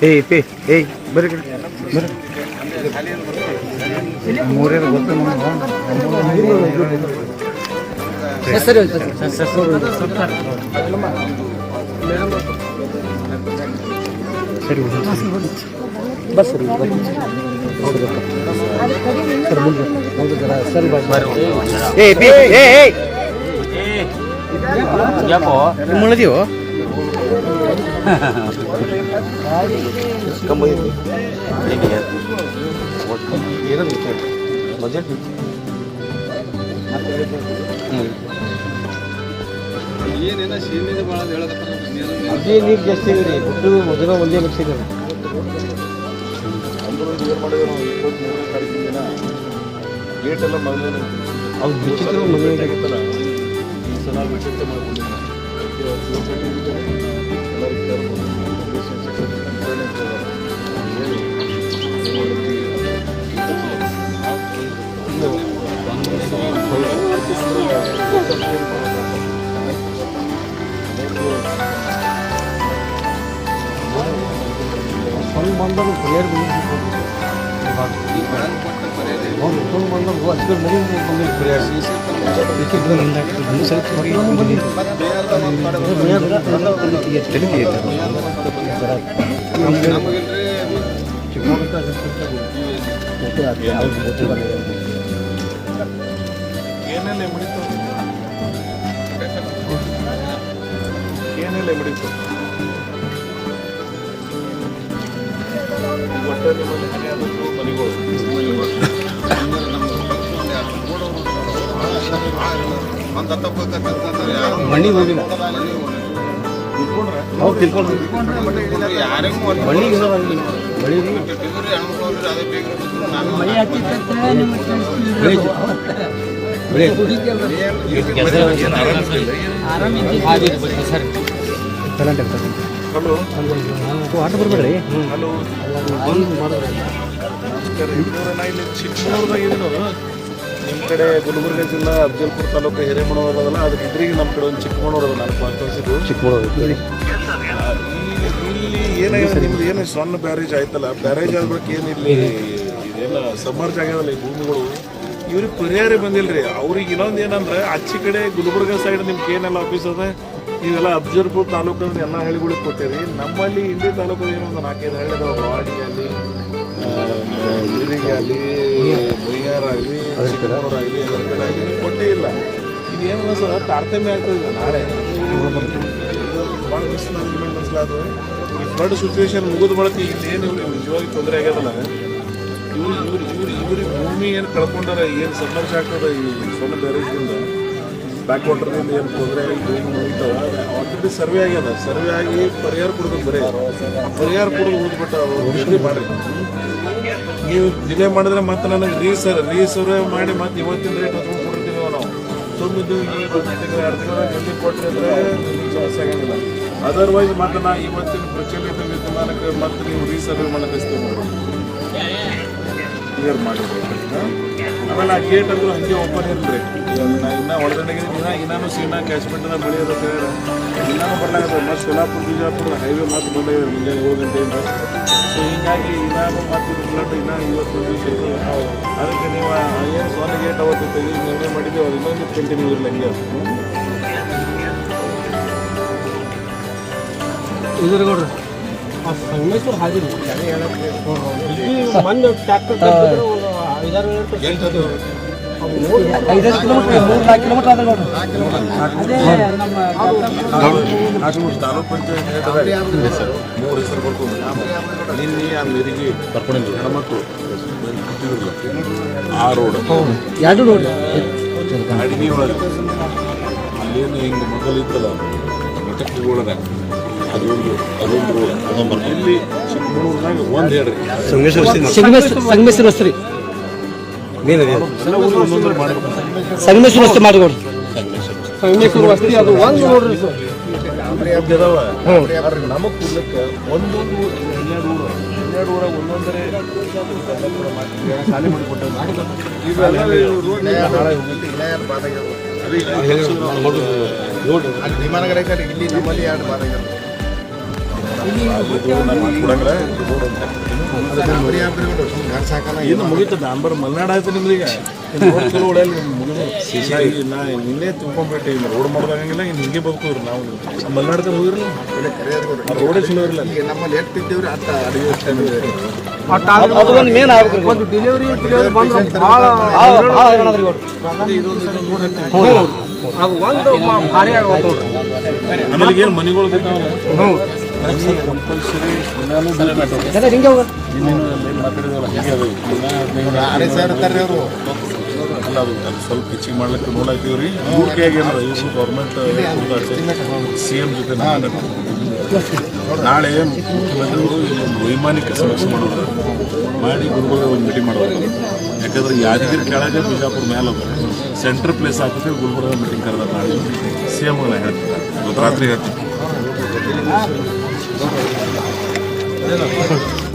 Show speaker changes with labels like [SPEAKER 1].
[SPEAKER 1] ಏಯ್ ಪೇ ಏಯ್ ಬರ್ರಿ ಬರ್ರಿ ಮೂರೇ ಗೊತ್ತು ಸರಿ ಬಸ್ ಸರಿ ಮುಳದೀವೋ ಬಜೆಟ್
[SPEAKER 2] ಏನೇನ ಸೀಮಿತ ಭಾಳ ಹೇಳಕತ್ತಾರ
[SPEAKER 1] ಅದೇ ನೀರು ಜಾಸ್ತಿ ಇದೆ ರೀ ದುಡ್ಡು ಮೊದಲ ಒಂದೇ ಲಕ್ಷ ಇದೆ
[SPEAKER 2] ಗೇಟ್ ಎಲ್ಲ ಮೊದಲೇ
[SPEAKER 1] ಅವ್ರು ಬಿಚ್ಚಿದ್ರು ಮದುವೆ
[SPEAKER 2] ಆಗಿತ್ತಲ್ಲ ಈ ಸಲ ವಿಚಿತ್ರ ಮಾಡ್ಕೊಂಡಿಲ್ಲ
[SPEAKER 1] ಸಣ್ಣ ಬಂದರು ಪ್ರೇಯರ್
[SPEAKER 2] ಏನೆಲ್ಲ ಮುಡಿತು ಏನೆಲ್ಲ ಮುಡಿತು ಒಟ್ಟು ನಿಮ್ಮಲ್ಲಿ ಹರಿಯಾದದ್ದು ಮನೆಗಳು
[SPEAKER 1] ಮಣ್ಣಿ ಹೋಗಿಲ್ಲ ಅವ್ರು ತಿಳ್ಕೊಂಡ್ರು
[SPEAKER 2] ಹಲೋ
[SPEAKER 1] ಆಟ ಬರ್ಬೇಡ್ರಿ
[SPEAKER 2] ಹಲೋ ಇಲ್ಲಿ ಚಿಕ್ಕಮಗಳೂರ್ದಾಗ ಇದೀನೋ ನಿಮ್ಮ ಕಡೆ ಗುಲ್ಬರ್ಗ ಜಿಲ್ಲಾ ಅಫಜಲ್ಪುರ ತಾಲೂಕು ಹಿರೇಮಣೂರು ಅದಲ್ಲ ಅದಕ್ಕೆ ಇದ್ರಿಗೆ ನಮ್ಮ ಕಡೆ ಒಂದು ಚಿಕ್ಕಮಗಳೂರು ಅದ ನಾನು ಕಾನ್ಸ್ಟಿಟ್ಯೂನ್ಸಿದು
[SPEAKER 1] ಚಿಕ್ಕಮಗಳೂರು
[SPEAKER 2] ಇಲ್ಲಿ ಏನಾಗಿದೆ ನಿಮ್ದು ಏನು ಸಣ್ಣ ಬ್ಯಾರೇಜ್ ಆಯ್ತಲ್ಲ ಬ್ಯಾರೇಜ್ ಆದ್ಬೇಕು ಏನು ಇಲ್ಲಿ ಇದೆಲ್ಲ ಸಮ್ಮರ್ಜ್ ಆಗ್ಯಾವಲ್ಲ ಈ ಭೂಮಿಗಳು ಇವ್ರಿಗೆ ಪರಿಹಾರ ಬಂದಿಲ್ಲ ರೀ ಅವ್ರಿಗೆ ಇನ್ನೊಂದು ಏನಂದ್ರೆ ಆಚೆ ಕಡೆ ಗುಲ್ಬರ್ಗ ಸೈಡ್ ನಿಮ್ಗೆ ಏನೆಲ್ಲ ಆಫೀಸ್ ಅದ ನೀವೆಲ್ಲ ಅಫಜಲ್ಪುರ ತಾಲೂಕು ಅಂದ್ರೆ ಎಲ್ಲ ಹಳ್ಳಿಗಳಿಗೆ ಕೊಟ್ಟಿರಿ ನಮ್ಮಲ್ಲಿ ಇಂಡಿ ತಾಲೂಕು ಏನೋ ಒಂದು 4-5 ಹಳ್ಳಿ ಅದಾವ ಬಾಡಿಗೆ ಆಗಲಿ ಊರಿಗೆ ಆಗಲಿ ಬೈಯಾರ ಆಗಲಿ ಚಿಕ್ಕಮಗಳೂರಾಗಲಿ ಅದರ ಕಡೆ ಆಗಲಿ ಕೊಟ್ಟೇ ಇಲ್ಲ ಇದೇನು ಸರ್ ತಾರತಮ್ಯ ಆಗ್ತದೆ ನಾಳೆ ಭಾಳ ಅನ್ಸಲಾದು ಈ ಫ್ಲಡ್ ಸಿಚುವೇಶನ್ ಮುಗಿದ ಬಳಕ ಇಲ್ಲೇನು ನಿಜವಾಗಿ ತೊಂದರೆ ಆಗ್ಯದಲ್ಲ ಇವ್ರಿಗೆ ಭೂಮಿ ಏನು ಕಳ್ಕೊಂಡಾರ ಏನು ಸಮರ್ಶ ಆಗ್ತದೆ ಈ ಸಣ್ಣ ಬ್ಯಾರೇಜ್ದಿಂದ ಬ್ಯಾಕ್ ವಾಟರ್ದಿಂದ ಏನು ತೊಂದರೆ ಆಗಿ ಭೂಮಿ ಮುಗಿತಾವ ಆಲ್ರೆಡಿ ಸರ್ವೆ ಆಗ್ಯದ ಸರ್ವೆ ಆಗಿ ಪರಿಹಾರ ಕೊಡೋದು ಬರೀ ಪರಿಹಾರ ಕೊಡೋದು ಓದ್ಬಿಟ್ಟು ಮಾಡ್ರಿ ನೀವು ಡಿಲೇ ಮಾಡಿದ್ರೆ ಮತ್ತೆ ನನಗೆ ರೀಸರ್ವೆ ಮಾಡಿ ಮತ್ತೆ ಇವತ್ತಿನ ರೇಟ್ ಹತ್ಕೊಂಡು ಕೊಡ್ತೀವಿ ನಾವು ತುಂಬಿದ್ದು ಈ 1 ತಿಂಗಳು 2 ತಿಂಗಳ ಜಲ್ದಿ ಕೊಟ್ಟರೆ ಅಂದರೆ ನಿಮಗೆ ಸಮಸ್ಯೆ ಆಗಂಗಿಲ್ಲ ಅದರ್ವೈಸ್ ಮತ್ತೆ ನಾ ಇವತ್ತಿನ ಪ್ರಚಲಿತ ವಿದ್ಯಮಾನಕ್ಕೆ ಮತ್ತೆ ನೀವು ರೀಸರ್ವೆ ಮಾಡಕ್ಕೆ ಕ್ಲಿಯರ್ ಮಾಡಿದ್ರಿ ಆಮೇಲೆ ಆ ಗೇಟ್ ಅಂದ್ರೂ ಹಾಗೆ ಓಪನ್ ಇರಲಿ ಇನ್ನೂ ಒಳಗಡೆಗೆ ಇನ್ನೂ ಸೀನಾ ಕ್ಯಾಚ್ಮೆಂಟ್ನ ಬೆಳೆಯೋದು ಹೇಳಿ ಇನ್ನೂ ಬರ್ಲಾಗದ ಮತ್ತು ಸೋಲಾಪುರ ಬಿಜಾಪುರ ಹೈವೇ ಮತ್ತೆ ಬಂದಾಗಿದೆ ಮುಂಜಾನೆ 7 ಗಂಟೆಯಿಂದ ಸೊ ಹೀಗಾಗಿ ಇನ್ನೂ ಮತ್ತೆ ಫ್ಲಡ್ ಇನ್ನೂ ಇವತ್ತು ದಿವಸ ಅದಕ್ಕೆ ನೀವು ಏನು ಸೊನ್ನೆ ಗೇಟ್ ಅವತ್ತು ತೆಗಿ ನಿರ್ಣಯ ಮಾಡಿದ್ದೀವಿ ಅದು ಇನ್ನೊಂದು ಕಂಟಿನ್ಯೂ ಇರಲಿ ಹಂಗೆ
[SPEAKER 1] ಇದ್ರಗೌಡ್ರಿ ಸಂಗಮೇಶ್ವರ ಹಾದಿರಿ ಮೊನ್ನೆ ಟ್ಯಾಕ್ಟರ್ 5 ಕಿಲೋಮೀಟರ್ ಆದ ನೋಡ್ರಿ
[SPEAKER 2] ತಾಲೂಕ್ ಪಂಚಾಯತ್ 3 ಹೆಸರು ಬರ್ಕೊಂಡು ನಿನ್ನೆ ಆ ಮೇರೆಗೆ ಬರ್ಕೊಂಡಿದ್ರು ಹೆಣ್ಮಕ್ಳು ಆ ರೋಡ್
[SPEAKER 1] 2 ರೋಡ್
[SPEAKER 2] ಅಡಿನಿ ಒಳಗೆ ಅಲ್ಲೇನು ಹಿಂಗೆ ಮಗಲಿತ್ತಲ್ಲ ಮಠಕ್ಕೆ ಅದೊಂದು ರೋಡ್ ಇಲ್ಲಿ ಚಿಕ್ಕಮಗಳೂರಿನಾಗ ಒಂದು ಹೇಳ್ರಿ
[SPEAKER 1] ಸಂಗಮೇಶ್ವರ ರಸ್ತೆ ಸಂಗಮೇಶ್ವರ ರಸ್ತೆ ಮಾಡಿಕೊಡ್ರಿ ಸಂಗಮೇಶ್ವರ ರಸ್ತೆ ಅದು ಒಂದು ನೋಡ್ರಿ
[SPEAKER 2] ನಮಗೆ ಕೊಡ್ಲಿಕ್ಕೆ 12 ಊರ ಒಂದೊಂದರೆ ಶಾಲೆ ಮಾಡಿಕೊಟ್ಟ
[SPEAKER 3] ವಿಮಾನಗಳ ಇಲ್ಲಿ ನಮ್ಮಲ್ಲಿ ಎರಡು ಬಾರ
[SPEAKER 2] ಏನು ಮುಗಿತದ ಅಂಬರ್ ಮಲೆನಾಡು ಆಯ್ತು ನಿಮ್ದೀಗ ಚಲೋ ಹೊಡೆಯಲ್ಲ ಮುಗಿದು ನಾ ನಿನ್ನೆ ತಿಳ್ಕೊಂಡ್ಬಿಟ್ಟೆ ಇನ್ನು ರೋಡ್ ಮಾಡೋದಾಗಂಗಿಲ್ಲ ಇನ್ನು ಹಿಂಗೆ ಬದುಕೋರು ನಾವು ಮಲೆನಾಡ್ದಾಗ ಹೋಗಿರಲ್ಲ ರೋಡೇ ಚಲೋ ಇರಲಿಲ್ಲ
[SPEAKER 3] ಈಗ ನಮ್ಮಲ್ಲಿ ಎಷ್ಟಿದ್ದೇವ್ರಿ ಅಟ್ಟ ಅಡುಗೆ
[SPEAKER 1] ಅದು ಒಂದು ಮೇನ್ ಆಗ್ಬೇಕು ಒಂದು ಡೆಲಿವರಿ ಬಂದ್ರೆ ಭಾಳ ಹೈರಾಣದ್ರಿ ಅದು ಒಂದು ಭಾರಿ ಆಗೋದು
[SPEAKER 2] ಆಮೇಲೆ ಏನು ಮನೆಗಳು ಕಂಪಲ್ಸರಿ
[SPEAKER 1] ಹಿಂಗೆ ಹೋಗ
[SPEAKER 3] ಅರೆ ಸರ್ ಇರ್ತಾರೆ ಅವರು
[SPEAKER 2] ಅಲ್ಲ ಅದು ಸ್ವಲ್ಪ ಹೆಚ್ಚಿಗೆ ಮಾಡ್ಲಿಕ್ಕೆ ನೋಡಾಕ್ತೀವಿ ರೀ ಮೂರ್ತಿಯಾಗಿ ಏನದ ಇವರು ಗೌರ್ಮೆಂಟ್ ಸಿ ಎಂ ಜೊತೆ ನಾಳೆ ಮುಖ್ಯಮಂತ್ರಿಗಳು ಇಲ್ಲೊಂದು ವೈಮಾನಿಕ ಸಮೀಕ್ಷೆ ಮಾಡೋದು ಮಾಡಿ ಗುರುಗಳು ಒಂದು ಮೀಟಿಂಗ್ ಮಾಡೋದು ಯಾಕಂದ್ರೆ ಯಾದಗಿರಿ ಕೆಳಗೆ ಬಿಜಾಪುರ ಮೇಲೆ ಸೆಂಟ್ರ್ ಪ್ಲೇಸ್ ಆಗ್ತದೆ ಗುಲ್ಬರ್ಗ ಮೀಟಿಂಗ್ ಕರೆದ ನಾಳೆ ಸಿ ಎಮ್ಗಳನ್ನ ಹೇಳ್ತೀನಿ ಇವತ್ತು ರಾತ್ರಿ ಹೇಳ್ತೀನಿ